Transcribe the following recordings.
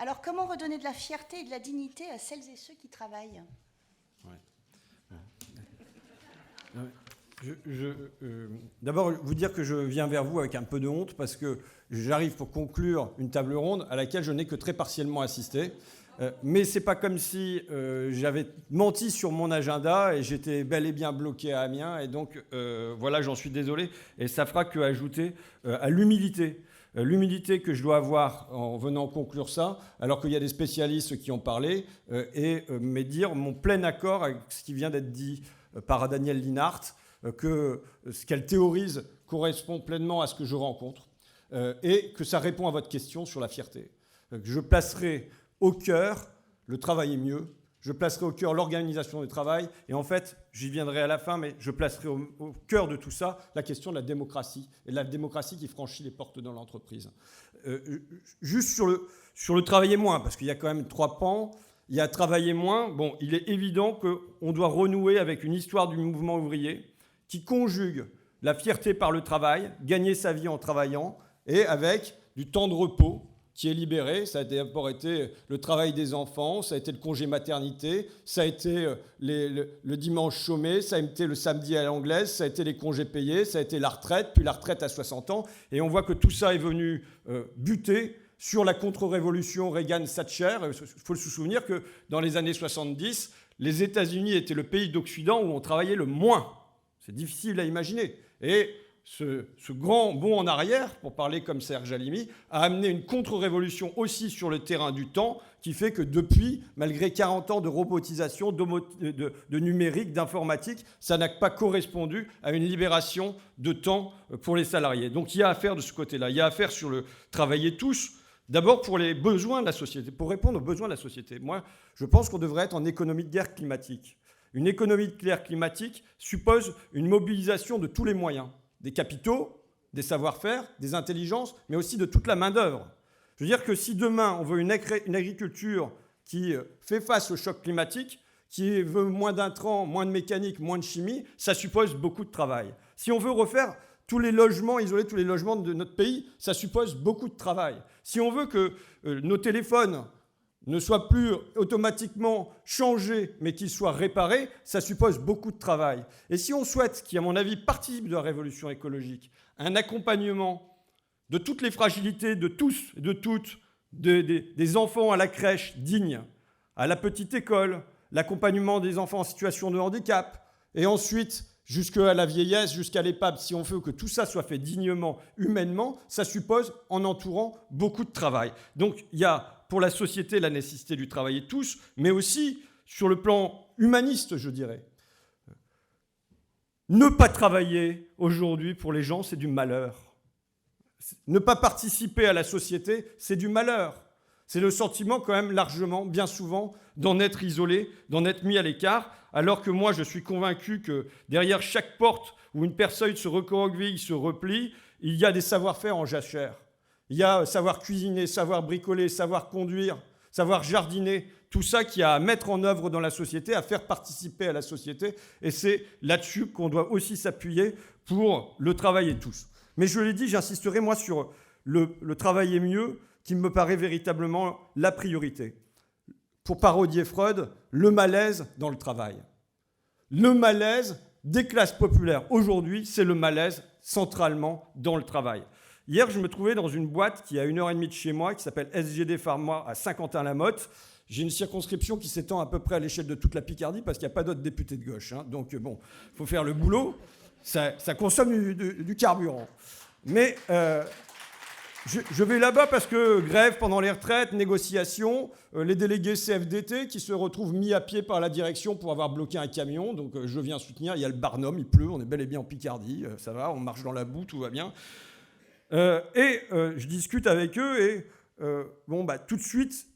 Alors, comment redonner de la fierté et de la dignité à celles et ceux qui travaillent ? D'abord, vous dire que je viens vers vous avec un peu de honte parce que j'arrive pour conclure une table ronde à laquelle je n'ai que très partiellement assisté. Mais c'est pas comme si j'avais menti sur mon agenda et j'étais bel et bien bloqué à Amiens. Et donc, voilà, j'en suis désolé. Et ça fera qu'ajouter à l'humilité. L'humilité que je dois avoir en venant conclure ça, alors qu'il y a des spécialistes qui ont parlé, mais dire mon plein accord avec ce qui vient d'être dit par Danielle Linhart, que ce qu'elle théorise correspond pleinement à ce que je rencontre, et que ça répond à votre question sur la fierté. Je placerai au cœur le travail est mieux, je placerai au cœur l'organisation du travail, et en fait, j'y viendrai à la fin, mais je placerai au cœur de tout ça la question de la démocratie, et de la démocratie qui franchit les portes dans l'entreprise. Juste sur le travailler moins, parce qu'il y a quand même 3 pans. Il y a travailler moins. Bon, il est évident qu'on doit renouer avec une histoire du mouvement ouvrier qui conjugue la fierté par le travail, gagner sa vie en travaillant, et avec du temps de repos qui est libéré. Ça a d'abord été le travail des enfants, ça a été le congé maternité, ça a été le dimanche chômé, ça a été le samedi à l'anglaise, ça a été les congés payés, ça a été la retraite, puis la retraite à 60 ans. Et on voit que tout ça est venu buter sur la contre-révolution Reagan-Thatcher. Il faut se souvenir que dans les années 70, les États-Unis étaient le pays d'Occident où on travaillait le moins. C'est difficile à imaginer. Et ce grand bond en arrière, pour parler comme Serge Halimi, a amené une contre-révolution aussi sur le terrain du temps, qui fait que depuis, malgré 40 ans de robotisation, de numérique, d'informatique, ça n'a pas correspondu à une libération de temps pour les salariés. Donc il y a à faire de ce côté-là. Il y a à faire sur le travailler tous, d'abord pour les besoins de la société, pour répondre aux besoins de la société. Moi, je pense qu'on devrait être en économie de guerre climatique. Une économie de guerre climatique suppose une mobilisation de tous les moyens, des capitaux, des savoir-faire, des intelligences, mais aussi de toute la main-d'œuvre. Je veux dire que si demain on veut une agriculture qui fait face au choc climatique, qui veut moins d'intrants, moins de mécanique, moins de chimie, ça suppose beaucoup de travail. Si on veut refaire tous les logements, isoler tous les logements de notre pays, ça suppose beaucoup de travail. Si on veut que nos téléphones ne soient plus automatiquement changés, mais qu'ils soient réparés, ça suppose beaucoup de travail. Et si on souhaite, qui à mon avis participe de la révolution écologique, un accompagnement de toutes les fragilités de tous et de toutes, des enfants à la crèche digne, à la petite école, l'accompagnement des enfants en situation de handicap, et ensuite jusqu'à la vieillesse, jusqu'à l'EHPAD, si on veut que tout ça soit fait dignement, humainement, ça suppose en entourant beaucoup de travail. Donc il y a pour la société la nécessité du travailler tous, mais aussi sur le plan humaniste, je dirais. Ne pas travailler aujourd'hui pour les gens, c'est du malheur. Ne pas participer à la société, c'est du malheur. C'est le sentiment quand même largement, bien souvent, d'en être isolé, d'en être mis à l'écart, alors que moi je suis convaincu que derrière chaque porte où une personne se recroqueville, se replie, il y a des savoir-faire en jachère. Il y a savoir cuisiner, savoir bricoler, savoir conduire, savoir jardiner, tout ça qui a à mettre en œuvre dans la société, à faire participer à la société. Et c'est là-dessus qu'on doit aussi s'appuyer pour le travailler tous. Mais je l'ai dit, j'insisterai moi sur le travailler mieux, qui me paraît véritablement la priorité. Pour parodier Freud, le malaise dans le travail. Le malaise des classes populaires. Aujourd'hui, c'est le malaise centralement dans le travail. Hier, je me trouvais dans une boîte qui est à 1h30 de chez moi, qui s'appelle SGD Pharma à Saint-Quentin-la-Motte. J'ai une circonscription qui s'étend à peu près à l'échelle de toute la Picardie parce qu'il n'y a pas d'autres députés de gauche. Donc bon, il faut faire le boulot. Ça consomme du carburant. Mais je vais là-bas parce que grève pendant les retraites, négociations, les délégués CFDT qui se retrouvent mis à pied par la direction pour avoir bloqué un camion. Donc je viens soutenir. Il y a le Barnum, il pleut, on est bel et bien en Picardie. Ça va, on marche dans la boue, tout va bien. Je discute avec eux et tout de suite,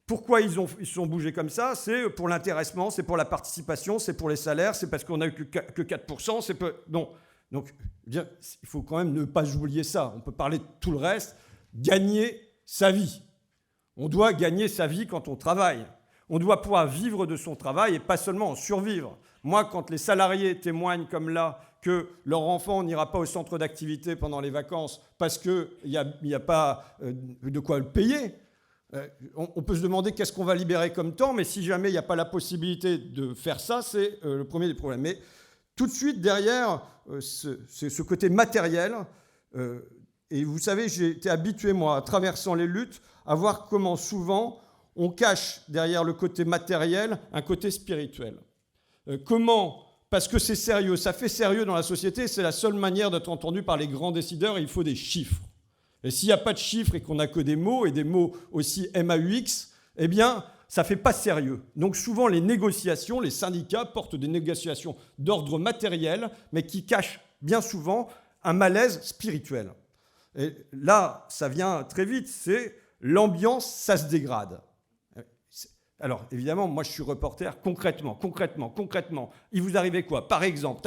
pourquoi ils sont bougés comme ça ? C'est pour l'intéressement, c'est pour la participation, c'est pour les salaires, c'est parce qu'on n'a eu que 4%. Non. Donc, il faut quand même ne pas oublier ça. On peut parler de tout le reste. Gagner sa vie. On doit gagner sa vie quand on travaille. On doit pouvoir vivre de son travail et pas seulement en survivre. Moi, quand les salariés témoignent comme là que leur enfant n'ira pas au centre d'activité pendant les vacances parce qu'il n'y a pas de quoi le payer, On peut se demander qu'est-ce qu'on va libérer comme temps, mais si jamais il n'y a pas la possibilité de faire ça, c'est le premier des problèmes. Mais tout de suite, derrière, c'est ce côté matériel. Et vous savez, j'ai été habitué, moi, à traversant les luttes, à voir comment souvent on cache derrière le côté matériel un côté spirituel. Comment ? Parce que c'est sérieux, ça fait sérieux dans la société, c'est la seule manière d'être entendu par les grands décideurs, il faut des chiffres. Et s'il n'y a pas de chiffres et qu'on n'a que des mots, et des mots aussi MAUX, eh bien, ça ne fait pas sérieux. Donc souvent, les négociations, les syndicats portent des négociations d'ordre matériel, mais qui cachent bien souvent un malaise spirituel. Et là, ça vient très vite, c'est l'ambiance, ça se dégrade. Alors, évidemment, moi, je suis reporter, concrètement. Il vous arrivait quoi ? Par exemple,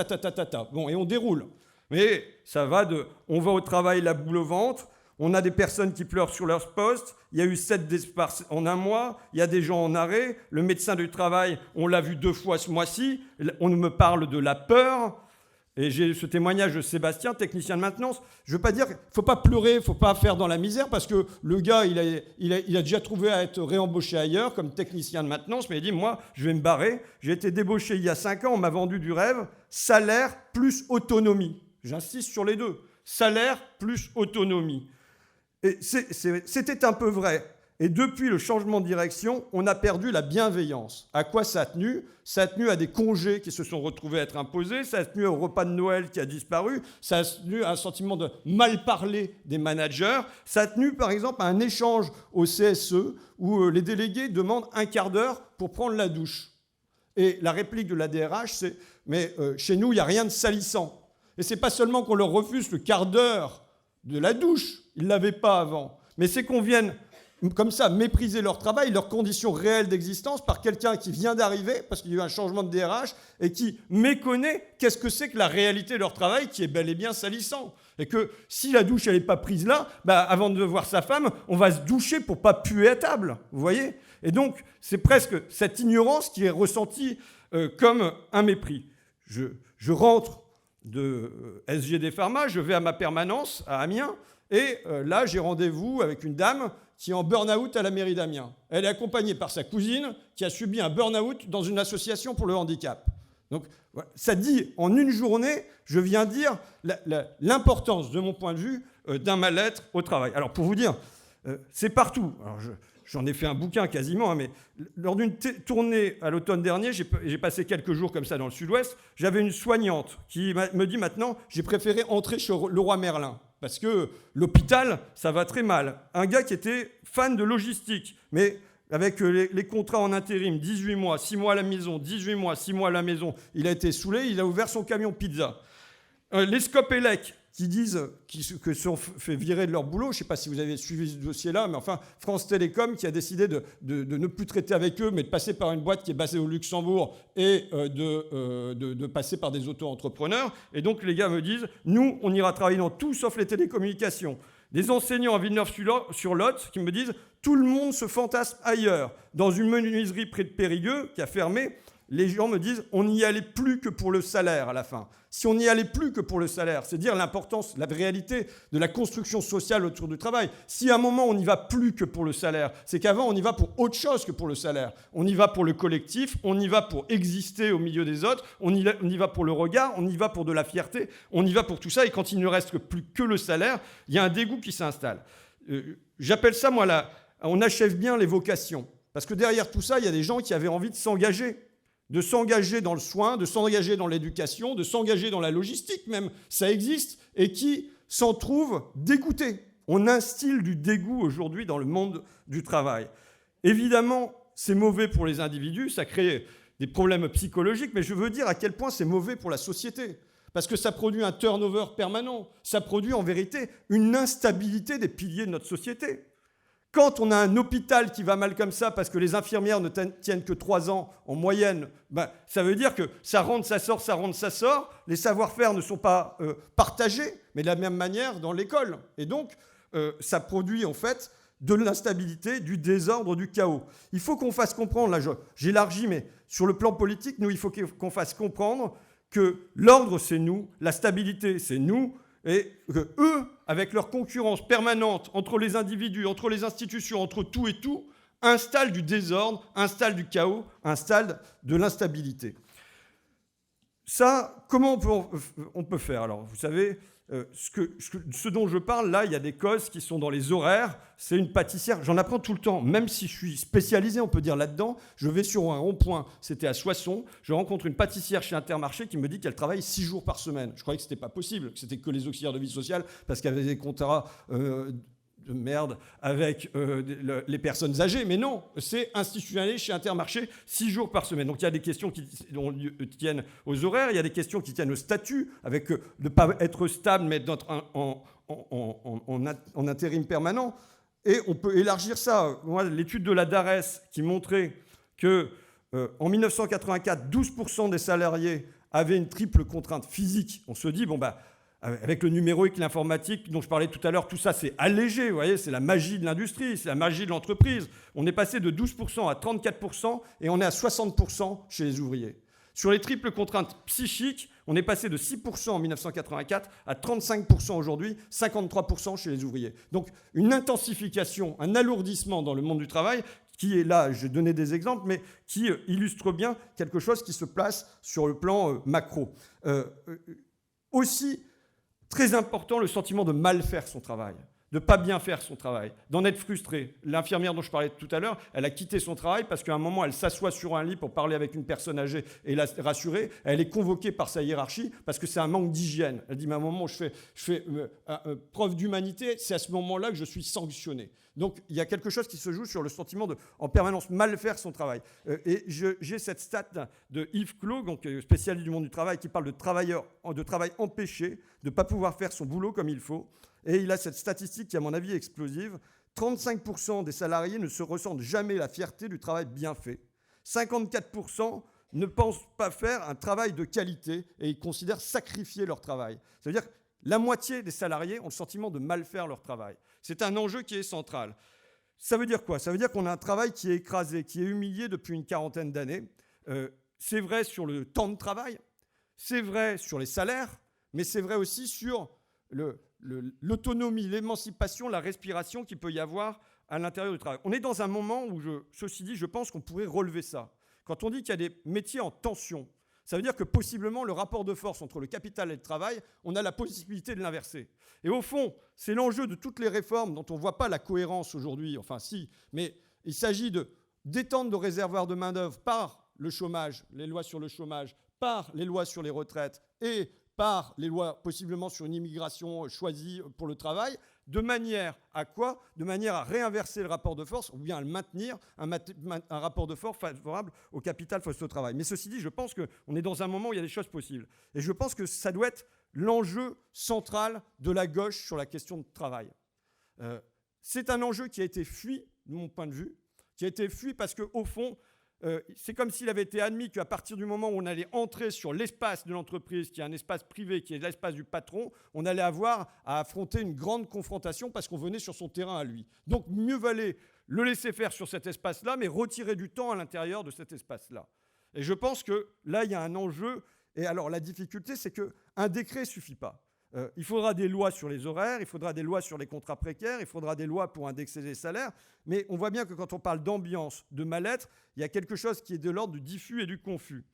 Bon, et on déroule. Mais ça va de... On va au travail, la boule au ventre. On a des personnes qui pleurent sur leur poste. Il y a eu 7 départs en un mois. Il y a des gens en arrêt. Le médecin du travail, on l'a vu 2 fois ce mois-ci. On me parle de la peur. Et j'ai ce témoignage de Sébastien, technicien de maintenance. Je ne veux pas dire qu'il ne faut pas pleurer, il ne faut pas faire dans la misère, parce que le gars, il a déjà trouvé à être réembauché ailleurs comme technicien de maintenance, mais il dit, moi, je vais me barrer. J'ai été débauché il y a 5 ans, on m'a vendu du rêve, salaire plus autonomie. J'insiste sur les deux. Salaire plus autonomie. Et c'était un peu vrai. Et depuis le changement de direction, on a perdu la bienveillance. À quoi ça a tenu ? Ça a tenu à des congés qui se sont retrouvés à être imposés, ça a tenu au repas de Noël qui a disparu, ça a tenu à un sentiment de mal parler des managers, ça a tenu par exemple à un échange au CSE où les délégués demandent un quart d'heure pour prendre la douche. Et la réplique de la DRH, c'est « mais chez nous, il n'y a rien de salissant ». Et ce n'est pas seulement qu'on leur refuse le quart d'heure de la douche, ils ne l'avaient pas avant, mais c'est qu'on vienne comme ça, mépriser leur travail, leurs conditions réelles d'existence par quelqu'un qui vient d'arriver, parce qu'il y a eu un changement de DRH, et qui méconnaît qu'est-ce que c'est que la réalité de leur travail, qui est bel et bien salissant. Et que si la douche, elle n'est pas prise là, avant de voir sa femme, on va se doucher pour pas puer à table, vous voyez ? Et donc, c'est presque cette ignorance qui est ressentie comme un mépris. Je rentre de SGD Pharma, je vais à ma permanence à Amiens, et là, j'ai rendez-vous avec une dame qui est en burn-out à la mairie d'Amiens. Elle est accompagnée par sa cousine qui a subi un burn-out dans une association pour le handicap. Donc, ça dit, en une journée, je viens dire l'importance, de mon point de vue, d'un mal-être au travail. Alors, pour vous dire, c'est partout. Alors, j'en ai fait un bouquin quasiment, mais lors d'une tournée à l'automne dernier, j'ai passé quelques jours comme ça dans le sud-ouest, j'avais une soignante qui me dit maintenant, j'ai préféré entrer chez Leroy Merlin. Parce que l'hôpital, ça va très mal. Un gars qui était fan de logistique, mais avec les contrats en intérim, 18 mois, 6 mois à la maison, 18 mois, 6 mois à la maison, il a été saoulé, il a ouvert son camion pizza. Les Scopelec, qui disent que sont fait virer de leur boulot, je ne sais pas si vous avez suivi ce dossier-là, mais enfin, France Télécom qui a décidé de ne plus traiter avec eux, mais de passer par une boîte qui est basée au Luxembourg et de passer par des auto-entrepreneurs. Et donc, les gars me disent, nous, on ira travailler dans tout sauf les télécommunications. Des enseignants à Villeneuve-sur-Lot qui me disent, tout le monde se fantasme ailleurs. Dans une menuiserie près de Périgueux qui a fermé, les gens me disent, on n'y allait plus que pour le salaire à la fin. Si on n'y allait plus que pour le salaire, c'est dire l'importance, la réalité de la construction sociale autour du travail. Si à un moment on n'y va plus que pour le salaire, c'est qu'avant on y va pour autre chose que pour le salaire. On y va pour le collectif, on y va pour exister au milieu des autres, on y va pour le regard, on y va pour de la fierté, on y va pour tout ça. Et quand il ne reste plus que le salaire, il y a un dégoût qui s'installe. J'appelle ça, moi, on achève bien les vocations. Parce que derrière tout ça, il y a des gens qui avaient envie de s'engager dans le soin, de s'engager dans l'éducation, de s'engager dans la logistique même, ça existe, et qui s'en trouvent dégoûtés. On instille du dégoût aujourd'hui dans le monde du travail. Évidemment, c'est mauvais pour les individus, ça crée des problèmes psychologiques, mais je veux dire à quel point c'est mauvais pour la société. Parce que ça produit un turnover permanent, ça produit en vérité une instabilité des piliers de notre société. Quand on a un hôpital qui va mal comme ça parce que les infirmières ne tiennent que 3 ans en moyenne, ça veut dire que ça rentre, ça sort. Les savoir-faire ne sont pas partagés, mais de la même manière dans l'école. Et donc, ça produit en fait de l'instabilité, du désordre, du chaos. Il faut qu'on fasse comprendre, là j'élargis, mais sur le plan politique, nous, il faut qu'on fasse comprendre que l'ordre, c'est nous, la stabilité, c'est nous, Et que eux, avec leur concurrence permanente entre les individus, entre les institutions, entre tout et tout, installent du désordre, installent du chaos, installent de l'instabilité. Ça, comment on peut faire? Alors, vous savez, ce dont je parle, là, il y a des causes qui sont dans les horaires. C'est une pâtissière. J'en apprends tout le temps. Même si je suis spécialisé, on peut dire, là-dedans, je vais sur un rond-point. C'était à Soissons. Je rencontre une pâtissière chez Intermarché qui me dit qu'elle travaille 6 jours par semaine. Je croyais que ce n'était pas possible, que c'était que les auxiliaires de vie sociale, parce qu'elle avait des contrats de merde avec les personnes âgées. Mais non, c'est institutionnalisé chez Intermarché 6 jours par semaine. Donc il y a des questions qui tiennent aux horaires, il y a des questions qui tiennent au statut, avec ne pas être stable, mais d'être en intérim permanent. Et on peut élargir ça. Moi, l'étude de la DARES qui montrait que en 1984, 12% des salariés avaient une triple contrainte physique. On se dit, bon, bah, avec le numérique, l'informatique dont je parlais tout à l'heure, tout ça c'est allégé, vous voyez, c'est la magie de l'industrie, c'est la magie de l'entreprise. On est passé de 12% à 34% et on est à 60% chez les ouvriers. Sur les triples contraintes psychiques, on est passé de 6% en 1984 à 35% aujourd'hui, 53% chez les ouvriers. Donc une intensification, un alourdissement dans le monde du travail qui est là, j'ai donné des exemples, mais qui illustre bien quelque chose qui se place sur le plan macro. Aussi, très important, le sentiment de mal faire son travail, de ne pas bien faire son travail, d'en être frustré. L'infirmière dont je parlais tout à l'heure, elle a quitté son travail parce qu'à un moment, elle s'assoit sur un lit pour parler avec une personne âgée et la rassurer. Elle est convoquée par sa hiérarchie parce que c'est un manque d'hygiène. Elle dit, mais à un moment, je fais preuve d'humanité, c'est à ce moment-là que je suis sanctionné. Donc, il y a quelque chose qui se joue sur le sentiment de, en permanence, mal faire son travail. Et j'ai cette stat de Yves Clos, donc spécialiste du monde du travail, qui parle de travail empêché, de ne pas pouvoir faire son boulot comme il faut. Et il a cette statistique qui, à mon avis, est explosive. 35% des salariés ne se ressentent jamais la fierté du travail bien fait. 54% ne pensent pas faire un travail de qualité et ils considèrent sacrifier leur travail. Ça veut dire que la moitié des salariés ont le sentiment de mal faire leur travail. C'est un enjeu qui est central. Ça veut dire quoi? Ça veut dire qu'on a un travail qui est écrasé, qui est humilié depuis une quarantaine d'années. C'est vrai sur le temps de travail, c'est vrai sur les salaires, mais c'est vrai aussi sur l'autonomie, l'émancipation, la respiration qu'il peut y avoir à l'intérieur du travail. On est dans un moment où, ceci dit, je pense qu'on pourrait relever ça. Quand on dit qu'il y a des métiers en tension, ça veut dire que possiblement le rapport de force entre le capital et le travail, on a la possibilité de l'inverser. Et au fond, c'est l'enjeu de toutes les réformes dont on ne voit pas la cohérence aujourd'hui, enfin si, mais il s'agit d'étendre nos réservoirs de main-d'œuvre par le chômage, les lois sur le chômage, par les lois sur les retraites et par les lois possiblement sur une immigration choisie pour le travail, de manière à quoi? De manière à réinverser le rapport de force ou bien à le maintenir, un rapport de force favorable au capital face au travail. Mais ceci dit, je pense qu'on est dans un moment où il y a des choses possibles. Et je pense que ça doit être l'enjeu central de la gauche sur la question de travail. C'est un enjeu qui a été fui, de mon point de vue, qui a été fui parce qu'au fond, c'est comme s'il avait été admis qu'à partir du moment où on allait entrer sur l'espace de l'entreprise, qui est un espace privé, qui est l'espace du patron, on allait avoir à affronter une grande confrontation parce qu'on venait sur son terrain à lui. Donc mieux valait le laisser faire sur cet espace-là, mais retirer du temps à l'intérieur de cet espace-là. Et je pense que là, il y a un enjeu. Et alors la difficulté, c'est qu'un décret ne suffit pas. Il faudra des lois sur les horaires, il faudra des lois sur les contrats précaires, il faudra des lois pour indexer les salaires. Mais on voit bien que quand on parle d'ambiance, de mal-être, il y a quelque chose qui est de l'ordre du diffus et du confus.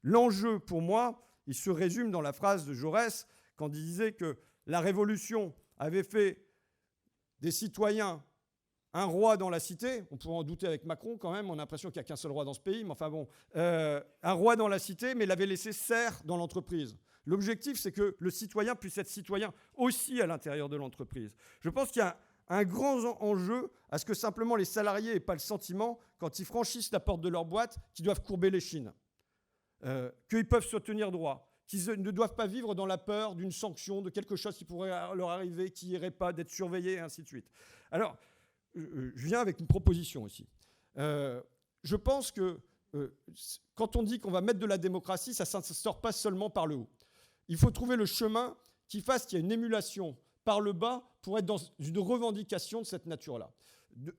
L'enjeu, pour moi, il se résume dans la phrase de Jaurès, quand il disait que la Révolution avait fait des citoyens un roi dans la cité. On pourrait en douter avec Macron quand même, on a l'impression qu'il n'y a qu'un seul roi dans ce pays, mais enfin bon. Un roi dans la cité, mais l'avait laissé serf dans l'entreprise. L'objectif, c'est que le citoyen puisse être citoyen aussi à l'intérieur de l'entreprise. Je pense qu'il y a un grand enjeu à ce que simplement les salariés n'aient pas le sentiment, quand ils franchissent la porte de leur boîte, qu'ils doivent courber l'échine, qu'ils peuvent se tenir droit, qu'ils ne doivent pas vivre dans la peur d'une sanction, de quelque chose qui pourrait leur arriver, qui n'irait pas, d'être surveillé, et ainsi de suite. Alors, je viens avec une proposition aussi. Je pense que quand on dit qu'on va mettre de la démocratie, ça ne sort pas seulement par le haut. Il faut trouver le chemin qui fasse qu'il y ait une émulation par le bas pour être dans une revendication de cette nature-là.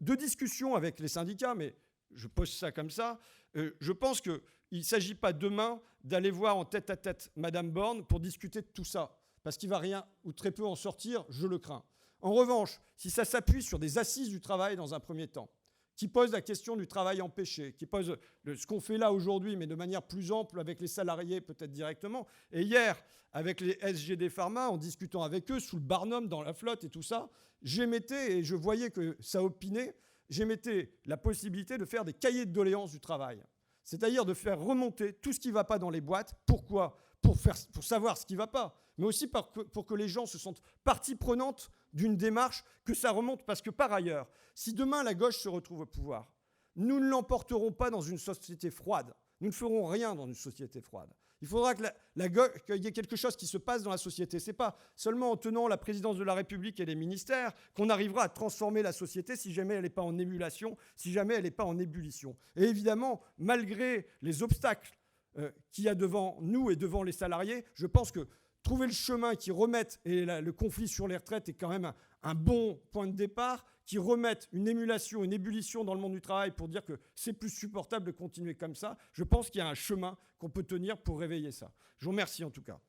De discussions avec les syndicats, mais je pose ça comme ça, je pense qu'il ne s'agit pas demain d'aller voir en tête-à-tête Madame Borne pour discuter de tout ça. parce qu'il va rien ou très peu en sortir, je le crains. En revanche, si ça s'appuie sur des assises du travail dans un premier temps, qui pose la question du travail empêché, qui pose ce qu'on fait là aujourd'hui, mais de manière plus ample avec les salariés peut-être directement. Et hier, avec les SGD Pharma, en discutant avec eux, sous le Barnum, dans la flotte et tout ça, j'émettais, et je voyais que ça opinait, j'émettais la possibilité de faire des cahiers de doléances du travail. C'est-à-dire de faire remonter tout ce qui ne va pas dans les boîtes. Pourquoi ? Pour savoir ce qui ne va pas, mais aussi pour que les gens se sentent partie prenante d'une démarche, que ça remonte. Parce que par ailleurs, si demain la gauche se retrouve au pouvoir, nous ne l'emporterons pas dans une société froide. Nous ne ferons rien dans une société froide. Il faudra que qu'il y ait quelque chose qui se passe dans la société. Ce n'est pas seulement en tenant la présidence de la République et les ministères qu'on arrivera à transformer la société si jamais elle n'est pas en émulation, si jamais elle n'est pas en ébullition. Et évidemment, malgré les obstacles qu'il y a devant nous et devant les salariés, je pense que trouver le chemin qui remette, et le conflit sur les retraites est quand même un bon point de départ, qui remette une émulation, une ébullition dans le monde du travail pour dire que c'est plus supportable de continuer comme ça. Je pense qu'il y a un chemin qu'on peut tenir pour réveiller ça. Je vous remercie en tout cas.